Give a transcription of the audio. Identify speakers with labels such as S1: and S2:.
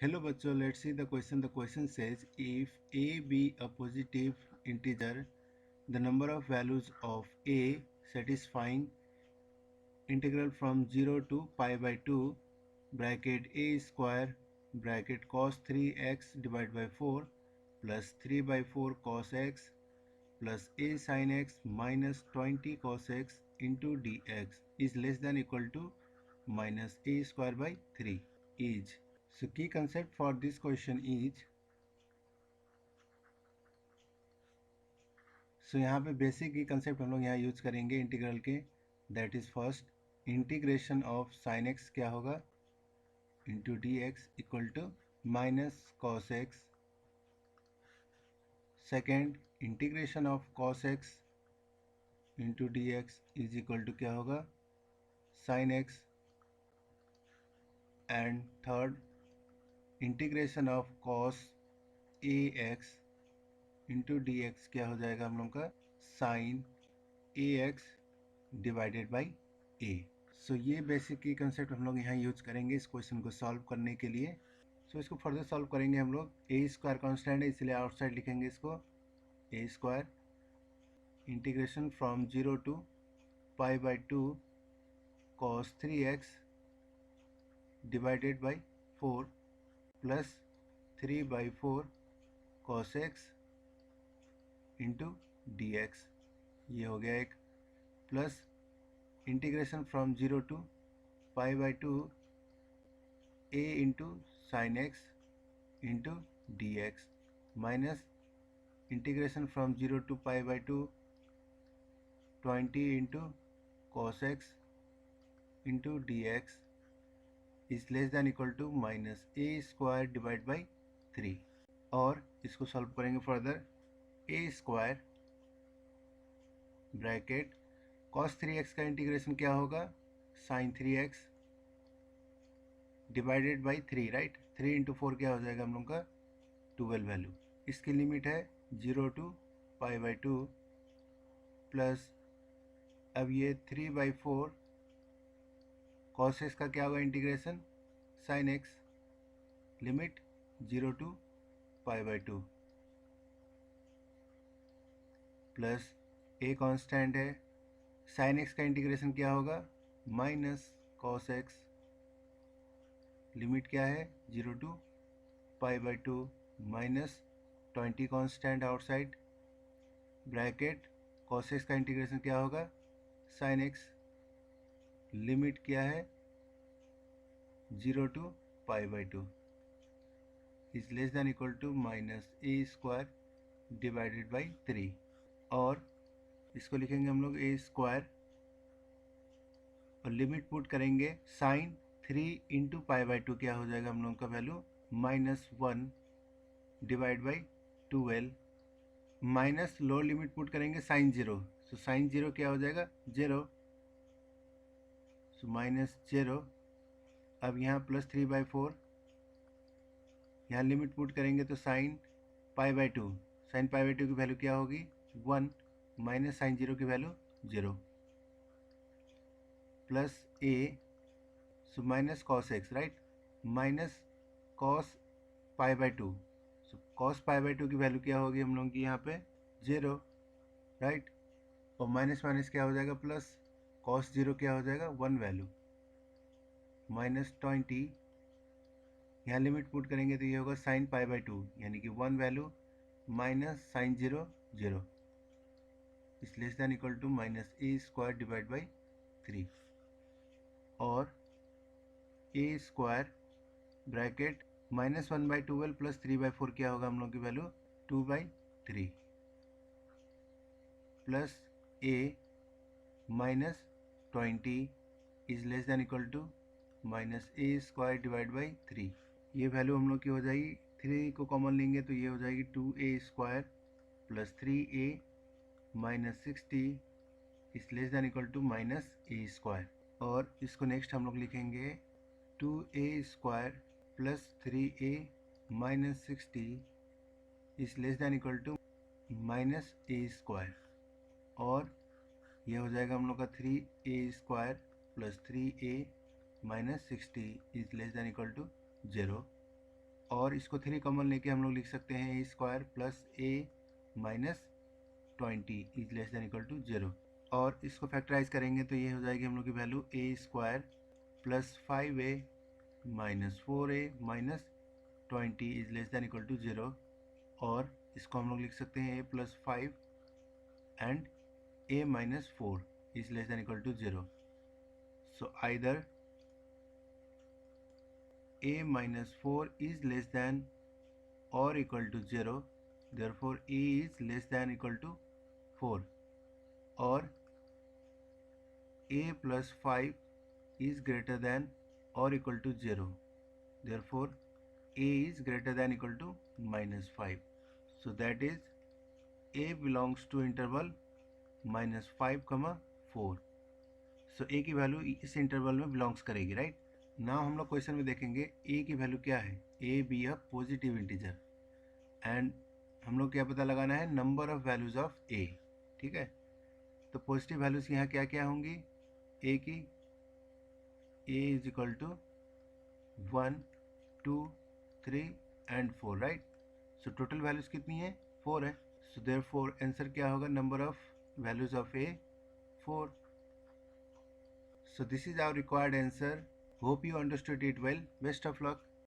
S1: Hello बच्चों, let's see the question. The question says if a be a positive integer, the number of values of a satisfying integral from 0 to pi by 2 bracket a square bracket cos 3x divided by 4 plus 3 by 4 cos x plus a sin x minus 20 cos x into dx is less than equal to minus a square by 3 is. So key concept for this question is, यहाँ पे basic की concept हम लोग यहाँ use करेंगे integral के. That is first, integration of sine x क्या होगा into d x equal to minus cos x. Second, integration of cos x into d x is equal to क्या होगा sine x. And third, integration of cos a x into d x क्या हो जाएगा हम लोग का sine a x divided by a. So ये basic की कंसेप्ट हम लोग यहाँ यूज करेंगे इस क्वेश्चन को सॉल्व करने के लिए. इसको फर्दर सॉल्व करेंगे हम लोग. ए स्क्वायर कॉन्स्टेंट है इसलिए आउटसाइड लिखेंगे इसको. A square integration from 0 to pi by 2 cos 3x divided by 4 plus 3 by 4 cos x into d x. ये हो गया एक. Plus integration from 0 to pi by 2 a into sine x into d x minus integration from 0 to pi by 2 20 into cos x into d x is less than equal to minus a square divide by 3. और इसको solve करेंगे further. ए square bracket cos 3x का integration क्या होगा sin 3x divided by 3, right. 3 into 4 क्या हो जाएगा हम लोग का 12 वैल्यू. इसकी लिमिट है 0 टू पाई बाई 2 प्लस अब ये 3 बाई 4 cos x का क्या होगा integration sin x limit 0 to pi by 2 plus a constant है. साइन एक्स का इंटीग्रेशन क्या होगा माइनस कॉस एक्स लिमिट क्या है 0 to pi by 2 minus 20 constant outside bracket cos x का इंटीग्रेशन क्या होगा साइन एक्स लिमिट क्या है 0 to pi by 2 is less than equal to minus a square divided by 3. और इसको लिखेंगे हम लोग ए स्क्वायर और लिमिट पुट करेंगे साइन 3 इंटू पाई बाई 2 क्या हो जाएगा हम लोग का value -1 divide by 12 minus lower limit put करेंगे साइन 0. सो साइन 0 क्या हो जाएगा 0. सो -0. अब यहाँ प्लस 3 बाई 4 यहाँ लिमिट पुट करेंगे तो sine pi by 2. Sine pi by 2 की वैल्यू क्या होगी 1 माइनस साइन 0 की value 0 plus A. So minus cos x, right. Minus cos pi by 2. So cos pi by 2 की वैल्यू क्या होगी हम लोगों की यहाँ पे 0, राइट. और माइनस माइनस क्या हो जाएगा प्लस कॉस 0 क्या हो जाएगा 1 वैल्यू -20. यहाँ लिमिट पुट करेंगे तो ये होगा साइन पाई बाई 2 यानी कि 1 value minus sine 0 0 is less than equal to minus a square divide by 3. और a square bracket -1 by 12 plus 3 by 4 क्या होगा हम लोग की value 2 by 3 plus a minus 20 is less than equal to minus a square divide by 3. ये value हम लोग की हो जाएगी 3 को कॉमन लेंगे तो ये हो जाएगी 2a square plus 3a minus 60 is less than equal to minus a square. और इसको नेक्स्ट हम लोग लिखेंगे 2a square plus 3a minus 60 is less than equal to minus a square. और ये हो जाएगा हम लोग का 3a square plus 3a minus 60 is less than equal to 0. और इसको 3 कॉमन लेके हम लोग लिख सकते हैं a square plus a minus 20 is less than equal to 0। और इसको फैक्टराइज करेंगे तो ये हो जाएगी हम लोग की value a square plus 5a minus 4a minus 20 is less than equal to 0। और इसको हम लोग लिख सकते हैं a plus 5 and a minus 4 is less than equal to 0। So either a minus 4 is less than or equal to 0, therefore a is less than equal to 4, or a plus 5 is greater than or equal to 0, therefore a is greater than equal to minus 5. So that is a belongs to interval minus 5 comma 4. So a की value इस interval में belongs करेगी, right. Now हम लोग question में देखेंगे a की value क्या है, a be a positive integer and हम लोग क्या पता लगाना है, number of values of a, ठीक है। तो पॉजिटिव वैल्यूज यहाँ क्या क्या होंगी a की, a is equal to 1 2 3 and 4, right. So total values कितनी है, 4 है। सो देयरफॉर आंसर क्या होगा, number of values of a 4. So this is our required answer. Hope you understood it well. Best of luck.